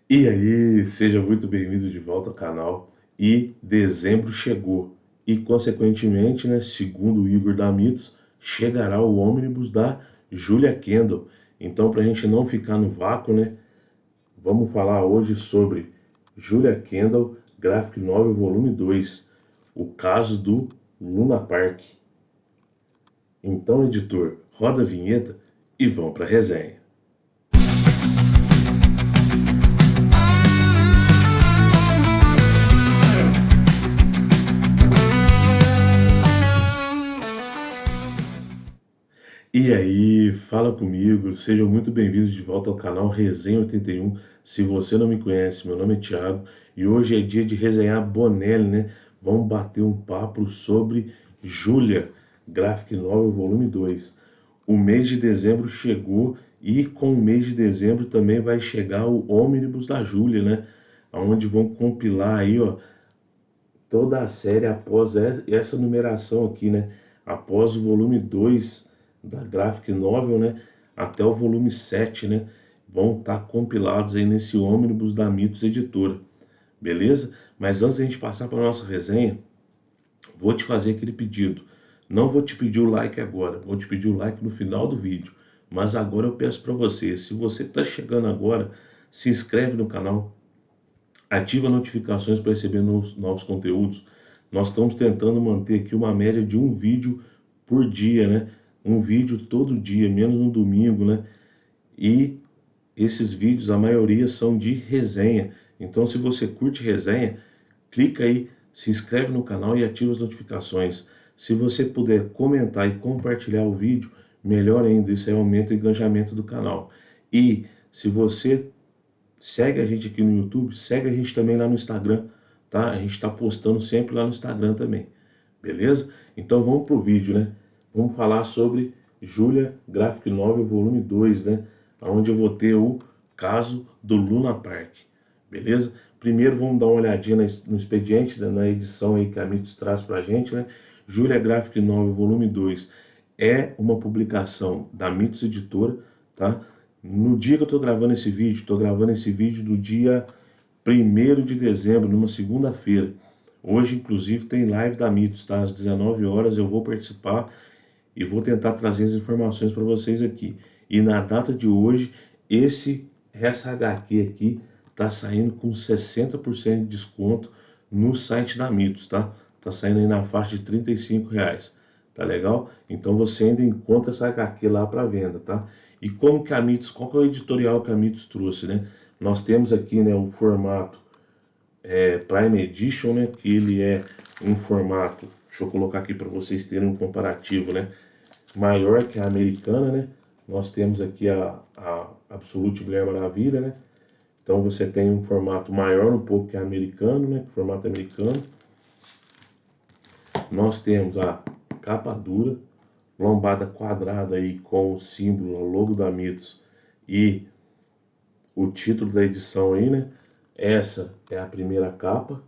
E aí, seja muito bem-vindo de volta ao canal. E dezembro chegou. E, consequentemente, né, segundo o Igor da Mitos, chegará o ônibus da Julia Kendall. Então, para a gente não ficar no vácuo, né, vamos falar hoje sobre Julia Kendall, Graphic Novel Volume 2, o caso do Luna Park. Então, editor, roda a vinheta e vamos para a resenha. E aí, fala comigo, sejam muito bem-vindos de volta ao canal Resenha 81. Se você não me conhece, meu nome é Thiago e hoje é dia de resenhar Bonelli, né? Vamos bater um papo sobre Júlia, Graphic Novel Volume 2. O mês de dezembro chegou e com o mês de dezembro também vai chegar o Ônibus da Júlia, né? Onde vão compilar aí, ó, toda a série após essa numeração aqui, né? Após o volume 2 da Graphic Novel, né? Até o volume 7, né? Vão estar compilados aí nesse ônibus da Mitos Editora, beleza? Mas antes de a gente passar para a nossa resenha, vou te fazer aquele pedido. Não vou te pedir o like agora, vou te pedir o like no final do vídeo. Mas agora eu peço para você, se você está chegando agora, se inscreve no canal, ativa notificações para receber novos conteúdos. Nós estamos tentando manter aqui uma média de um vídeo por dia, né? Um vídeo todo dia, menos no domingo, né? E esses vídeos, a maioria são de resenha. Então, se você curte resenha, clica aí, se inscreve no canal e ativa as notificações. Se você puder comentar e compartilhar o vídeo, melhor ainda, isso aí aumenta o engajamento do canal. E se você segue a gente aqui no YouTube, segue a gente também lá no Instagram, tá? A gente está postando sempre lá no Instagram também, beleza? Então vamos pro vídeo, né? Vamos falar sobre Julia Graphic Novel Volume 2, né? Onde eu vou ter o caso do Luna Park, beleza? Primeiro vamos dar uma olhadinha no expediente, né? Na edição aí que a Mitos traz pra gente, né? Julia Graphic Novel Volume 2 é uma publicação da Mitos Editora, tá? No dia que eu estou gravando esse vídeo do dia 1º de dezembro, numa segunda-feira. Hoje, inclusive, tem live da Mitos, tá? Às 19 horas eu vou participar e vou tentar trazer as informações para vocês aqui. E na data de hoje, essa HQ aqui tá saindo com 60% de desconto no site da Mitos, tá? Tá saindo aí na faixa de R$ 35. Tá legal? Então você ainda encontra essa HQ lá para venda, tá? E como que a Mitos, qual que é o editorial que a Mitos trouxe, né? Nós temos aqui, né, o formato Prime Edition, né, que ele é um formato, deixa eu colocar aqui para vocês terem um comparativo, né, maior que a americana, né? Nós temos aqui a Absolute Mulher Maravilha, né? Então você tem um formato maior um pouco que a americano, né? Formato americano. Nós temos a capa dura, lombada quadrada aí com o símbolo, o logo da Mitos e o título da edição aí, né? Essa é a primeira capa.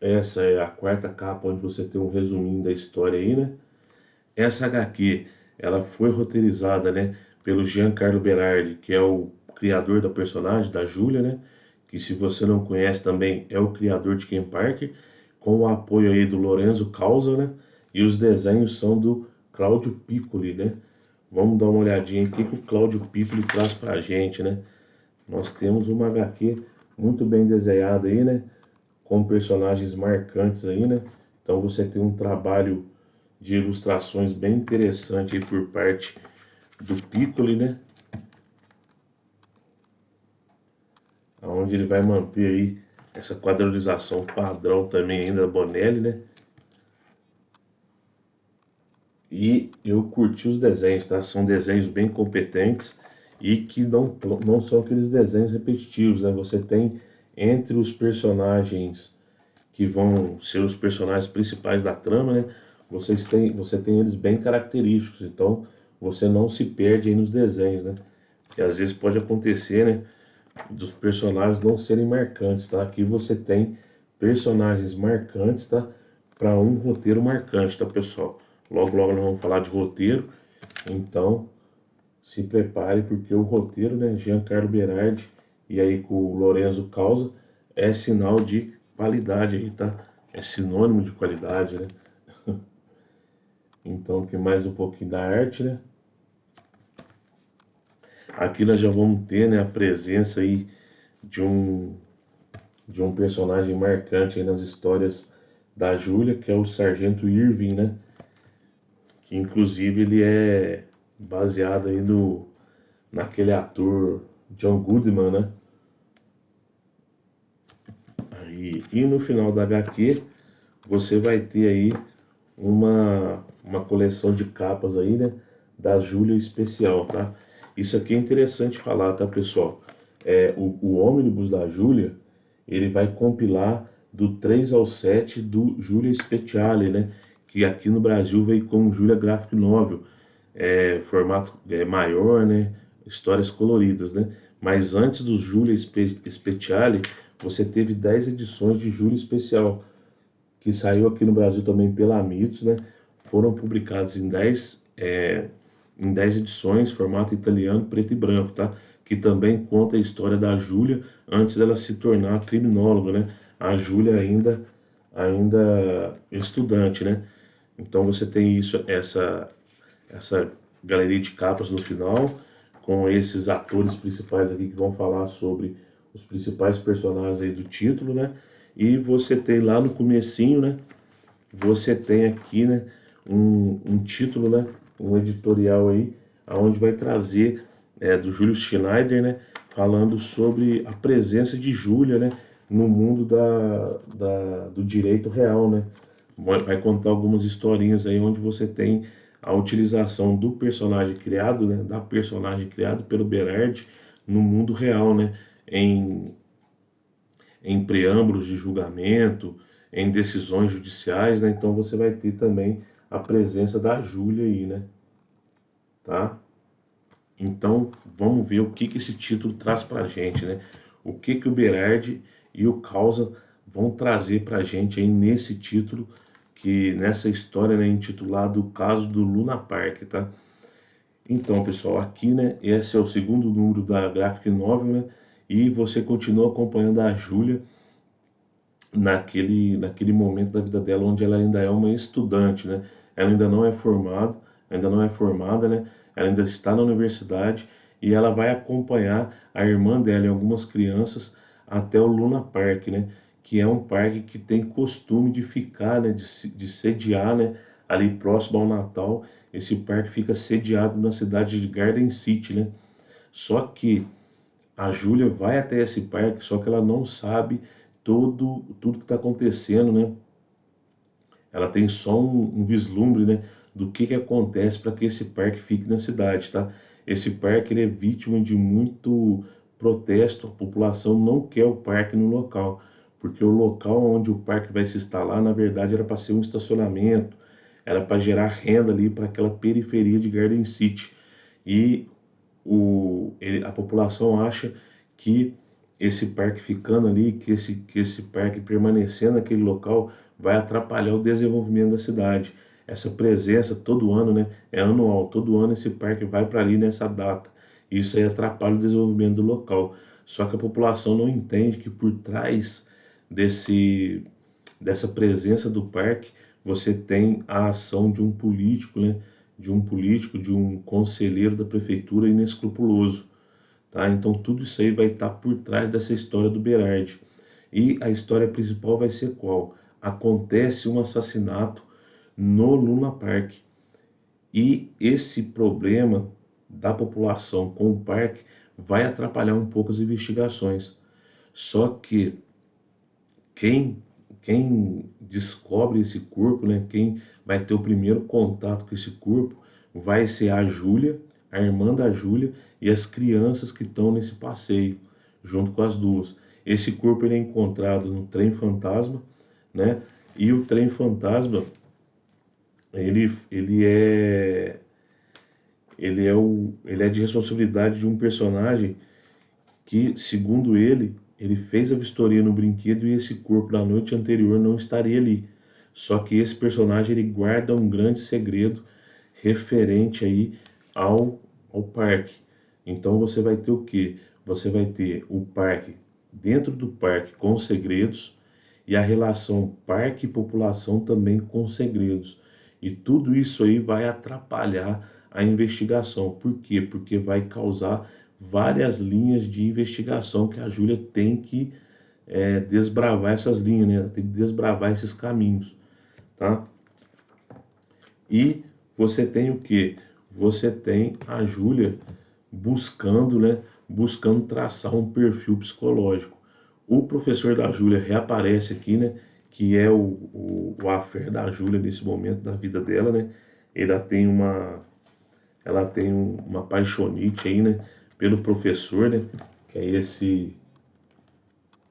Essa é a quarta capa, onde você tem um resuminho da história aí, né? Essa HQ, ela foi roteirizada, né, pelo Giancarlo Berardi, que é o criador da personagem, da Julia, né? Que se você não conhece também é o criador de Ken Parker, com o apoio aí do Lorenzo Causa, né? E os desenhos são do Claudio Piccoli, né? Vamos dar uma olhadinha aqui que o Claudio Piccoli traz pra gente, né? Nós temos uma HQ muito bem desenhada aí, né? Com personagens marcantes aí, né? Então você tem um trabalho de ilustrações bem interessante aí por parte do Piccoli, né? Onde ele vai manter aí essa quadrilização padrão também ainda da Bonelli, né? E eu curti os desenhos, tá? São desenhos bem competentes e que não são aqueles desenhos repetitivos, né? Você tem entre os personagens que vão ser os personagens principais da trama, né? Você tem eles bem característicos, então você não se perde aí nos desenhos, né? Que às vezes pode acontecer, né? Dos personagens não serem marcantes, tá? Aqui você tem personagens marcantes, tá? Para um roteiro marcante, tá, pessoal? Logo, logo nós vamos falar de roteiro, então se prepare porque o roteiro, né? Giancarlo Berardi e aí com o Lorenzo Causa, é sinal de qualidade aí, tá? É sinônimo de qualidade, né? Então, aqui mais um pouquinho da arte, né? Aqui nós já vamos ter, né, a presença aí de um, de um personagem marcante aí nas histórias da Júlia, que é o Sargento Irving, né? Que inclusive ele é baseado aí naquele ator John Goodman, né? E no final da HQ você vai ter aí uma coleção de capas aí, né? Da Júlia especial, tá? Isso aqui é interessante falar, tá, pessoal? O ônibus da Júlia, ele vai compilar do 3 ao 7 do Júlia Speciale, né? Que aqui no Brasil veio com Júlia Graphic Novel, formato maior, né? Histórias coloridas, né? Mas antes do Júlia Speciale, você teve 10 edições de Júlia Especial, que saiu aqui no Brasil também pela Mitos, né? Foram publicados em 10 edições, formato italiano, preto e branco, tá? Que também conta a história da Júlia antes dela se tornar criminóloga, né? A Júlia ainda estudante, né? Então você tem essa galeria de capas no final, com esses atores principais aqui que vão falar sobre os principais personagens aí do título, né? E você tem lá no comecinho, né? Você tem aqui, né? Um título, né? Um editorial aí, aonde vai trazer do Júlio Schneider, né? Falando sobre a presença de Júlia, né? No mundo do direito real, né? Vai contar algumas historinhas aí onde você tem a utilização do personagem criado, né? Da personagem criado pelo Berardi no mundo real, né? Em em preâmbulos de julgamento, em decisões judiciais, né? Então você vai ter também a presença da Júlia aí, né? Tá? Então vamos ver o que que esse título traz pra gente, né? O que que o Berardi e o Causa vão trazer pra gente aí nesse título, que nessa história, né, intitulada O Caso do Luna Park, tá? Então, pessoal, aqui, né, esse é o segundo número da Graphic Novel, né? E você continua acompanhando a Júlia naquele momento da vida dela onde ela ainda é uma estudante, né? Ela ainda não é formada, né? Ela ainda está na universidade e ela vai acompanhar a irmã dela e algumas crianças até o Luna Park, né? Que é um parque que tem costume de ficar, né? De sediar, né? Ali próximo ao Natal, esse parque fica sediado na cidade de Garden City, né? Só que a Júlia vai até esse parque, só que ela não sabe tudo que está acontecendo, né? Ela tem só um vislumbre, né, do que acontece para que esse parque fique na cidade, tá? Esse parque ele é vítima de muito protesto, a população não quer o parque no local, porque o local onde o parque vai se instalar, na verdade, era para ser um estacionamento, era para gerar renda ali para aquela periferia de Garden City. E a população acha que esse parque ficando ali, que esse parque permanecendo naquele local vai atrapalhar o desenvolvimento da cidade. Essa presença todo ano, né, é anual, todo ano esse parque vai para ali nessa data. Isso aí atrapalha o desenvolvimento do local. Só que a população não entende que por trás desse dessa presença do parque, você tem a ação de um político, né? De um conselheiro da prefeitura inescrupuloso, tá? Então tudo isso aí vai estar por trás dessa história do Berardi. E a história principal vai ser qual? Acontece um assassinato no Luna Park. E esse problema da população com o parque vai atrapalhar um pouco as investigações. Só que quem, quem descobre esse corpo, né, quem vai ter o primeiro contato com esse corpo, vai ser a Júlia, a irmã da Júlia e as crianças que estão nesse passeio, junto com as duas. Esse corpo ele é encontrado no trem fantasma, né? E o trem fantasma, ele é ele é de responsabilidade de um personagem que, segundo ele fez a vistoria no brinquedo e esse corpo na noite anterior não estaria ali. Só que esse personagem ele guarda um grande segredo referente aí ao parque. Então você vai ter o quê? você vai ter o parque, dentro do parque com segredos, e a relação parque e população também com segredos. E tudo isso aí vai atrapalhar a investigação. Por quê? Porque vai causar várias linhas de investigação que a Júlia tem que desbravar essas linhas, né? Ela tem que desbravar esses caminhos, tá? E você tem o que? Você tem a Júlia buscando, né? Buscando traçar um perfil psicológico. O professor da Júlia reaparece aqui, né? Que é o affair da Júlia nesse momento da vida dela, né? Ela tem uma paixonite aí, né? Pelo professor, né? Que é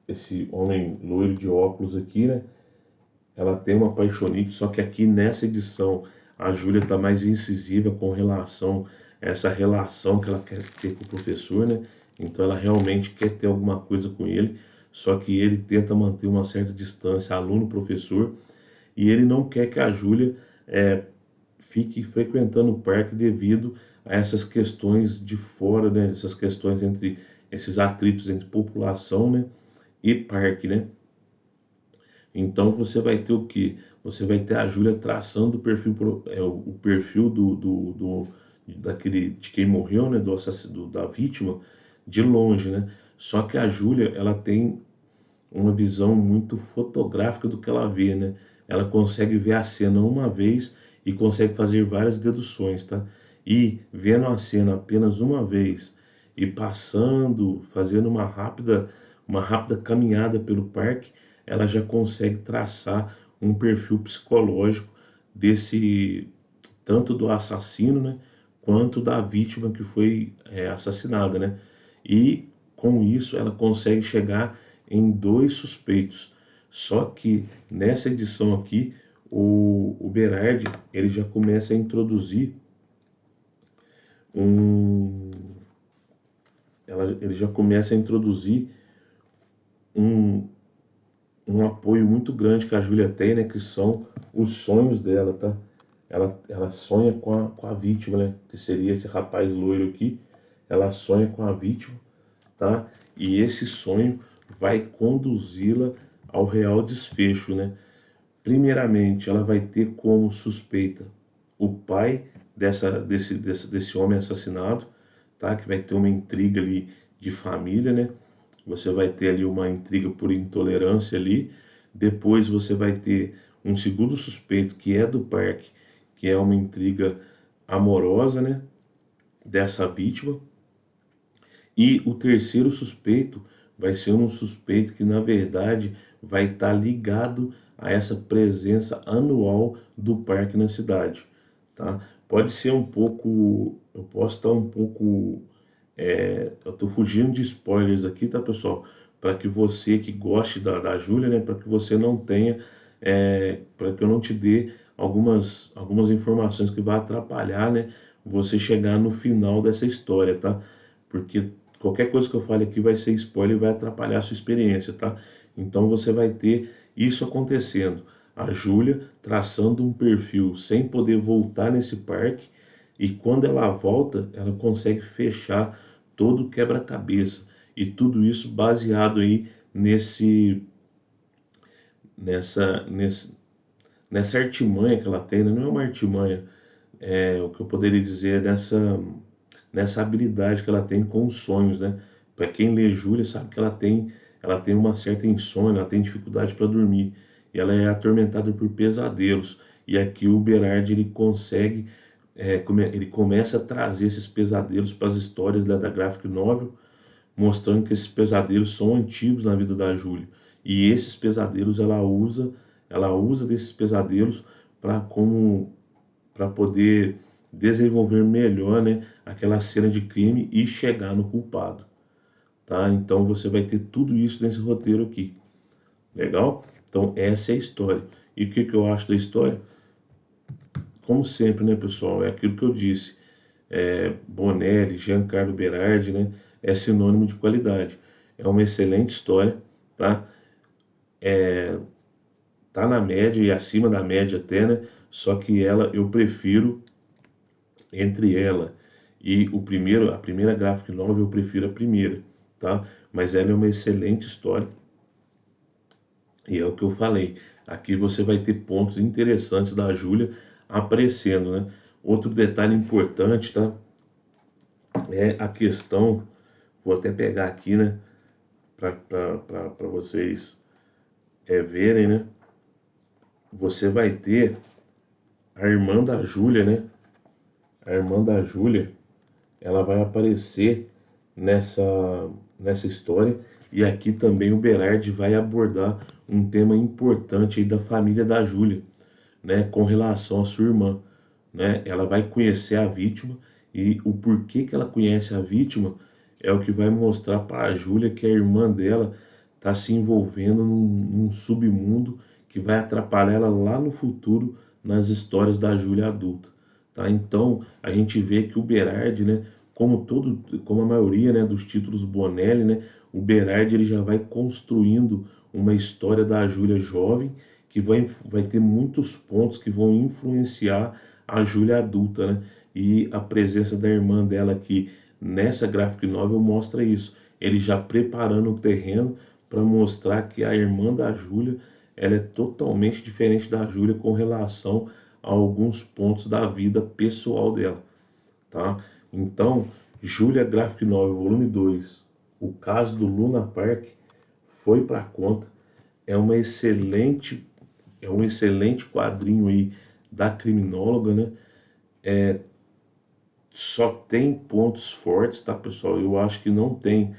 esse homem loiro de óculos aqui, né? Ela tem uma paixonite, só que aqui nessa edição a Júlia está mais incisiva com relação a essa relação que ela quer ter com o professor, né? Então ela realmente quer ter alguma coisa com ele, só que ele tenta manter uma certa distância aluno-professor e ele não quer que a Júlia fique frequentando o parque devido a essas questões de fora, né? Essas questões entre esses atritos entre população, né? E parque, né? Então você vai ter o que? Você vai ter a Júlia traçando o perfil, o perfil daquele de quem morreu, né? Da vítima de longe, né? Só que a Júlia ela tem uma visão muito fotográfica do que ela vê, né? Ela consegue ver a cena uma vez e consegue fazer várias deduções, tá? E vendo a cena apenas uma vez e passando, fazendo uma rápida caminhada pelo parque, ela já consegue traçar um perfil psicológico desse tanto do assassino, né, quanto da vítima que foi assassinada, né? E com isso ela consegue chegar em dois suspeitos. Só que nessa edição aqui o Berardi ele já começa a introduzir um, ele já começa a introduzir um, um apoio muito grande que a Júlia tem, né? Que são os sonhos dela, tá? Ela sonha com a vítima, né? Que seria esse rapaz loiro aqui. Ela sonha com a vítima, tá? E esse sonho vai conduzi-la ao real desfecho, né? Primeiramente, ela vai ter como suspeita o pai desse homem assassinado, tá? Que vai ter uma intriga ali de família, né? Você vai ter ali uma intriga por intolerância ali. Depois você vai ter um segundo suspeito que é do parque, que é uma intriga amorosa, né? Dessa vítima. E o terceiro suspeito vai ser um suspeito que, na verdade, vai estar ligado a essa presença anual do parque na cidade, tá? Pode ser um pouco, eu posso estar um pouco, eu estou fugindo de spoilers aqui, tá, pessoal? Para que você que goste da Júlia, né, para que você não tenha, para que eu não te dê algumas informações que vai atrapalhar, né, você chegar no final dessa história, tá? Porque qualquer coisa que eu fale aqui vai ser spoiler e vai atrapalhar a sua experiência, tá? Então você vai ter isso acontecendo. A Júlia traçando um perfil sem poder voltar nesse parque e quando ela volta, ela consegue fechar todo o quebra-cabeça e tudo isso baseado aí nessa, nesse, nessa artimanha que ela tem, né? Não é uma artimanha, o que eu poderia dizer é nessa habilidade que ela tem com os sonhos, né? Para quem lê Júlia sabe que ela tem uma certa insônia, ela tem dificuldade para dormir e ela é atormentada por pesadelos. E aqui o Berardi ele consegue, ele começa a trazer esses pesadelos para as histórias da graphic novel, mostrando que esses pesadelos são antigos na vida da Júlia. E esses pesadelos ela usa desses pesadelos para poder desenvolver melhor, né, aquela cena de crime e chegar no culpado, tá? Então você vai ter tudo isso nesse roteiro aqui, legal? Então essa é a história. E o que que eu acho da história? Como sempre, né, pessoal, é aquilo que eu disse, Bonelli, Giancarlo Berardi, né, é sinônimo de qualidade. É uma excelente história, tá? Tá na média e acima da média até, né? Só que eu prefiro entre ela e a primeira graphic novel, eu prefiro a primeira, tá? Mas ela é uma excelente história e é o que eu falei. Aqui você vai ter pontos interessantes da Júlia aparecendo, né? Outro detalhe importante, tá? É a questão, vou até pegar aqui, né? Para vocês verem, né? Você vai ter a irmã da Júlia, né? A irmã da Júlia, ela vai aparecer nessa, nessa história. E aqui também o Berardi vai abordar um tema importante aí da família da Júlia, né? Com relação à sua irmã, né? Ela vai conhecer a vítima e o porquê que ela conhece a vítima é o que vai mostrar para a Júlia que a irmã dela está se envolvendo num submundo que vai atrapalhar ela lá no futuro nas histórias da Júlia adulta, tá? Então a gente vê que o Berardi, né, como a maioria, né, dos títulos Bonelli, né, o Berardi ele já vai construindo uma história da Júlia jovem que vai ter muitos pontos que vão influenciar a Júlia adulta, né? E a presença da irmã dela aqui nessa graphic novel mostra isso. Ele já preparando o terreno para mostrar que a irmã da Júlia ela é totalmente diferente da Júlia com relação a alguns pontos da vida pessoal dela, tá? Então, Júlia Graphic Novel Volume 2, o caso do Luna Park foi para conta, é uma excelente é um excelente quadrinho aí da criminóloga, né? Só tem pontos fortes, tá, pessoal? Eu acho que não tem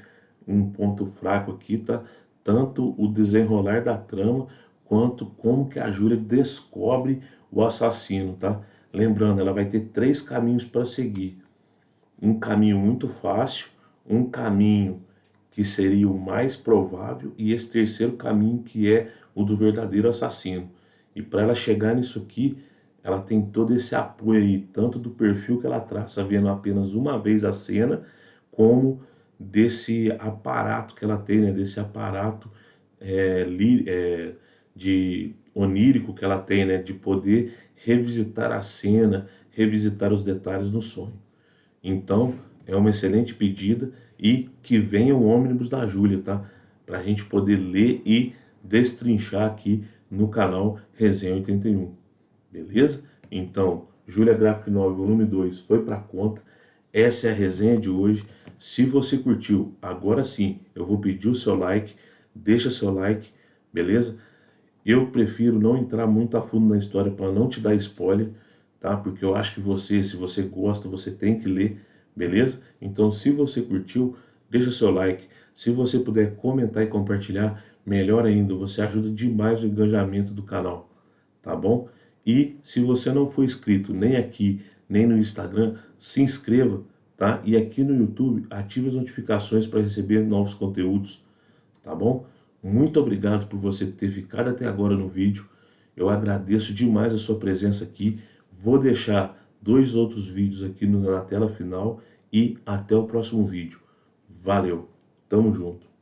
um ponto fraco aqui, tá? Tanto o desenrolar da trama, quanto como que a Júlia descobre o assassino, tá? Lembrando, ela vai ter 3 caminhos para seguir. Um caminho muito fácil, um caminho que seria o mais provável e esse terceiro caminho que é o do verdadeiro assassino. E para ela chegar nisso aqui, ela tem todo esse apoio aí, tanto do perfil que ela traça vendo apenas uma vez a cena, como desse aparato que ela tem, né? Desse aparato de onírico que ela tem, né? De poder revisitar a cena, revisitar os detalhes no sonho. Então, é uma excelente pedida e que venha o ônibus da Júlia, tá? Para a gente poder ler e destrinchar aqui no canal Resenha 81, beleza? Então, Júlia Graphic Novel Volume 2 foi para conta. Essa é a resenha de hoje. Se você curtiu, agora sim, eu vou pedir o seu like. Deixa seu like, beleza? Eu prefiro não entrar muito a fundo na história para não te dar spoiler, tá? Porque eu acho que você, se você gosta, você tem que ler, beleza? Então, se você curtiu, deixa seu like. Se você puder comentar e compartilhar, melhor ainda, você ajuda demais o engajamento do canal, tá bom? E se você não for inscrito nem aqui, nem no Instagram, se inscreva, tá? E aqui no YouTube, ative as notificações para receber novos conteúdos, tá bom? Muito obrigado por você ter ficado até agora no vídeo. Eu agradeço demais a sua presença aqui. Vou deixar 2 outros vídeos aqui na tela final e até o próximo vídeo. Valeu, tamo junto.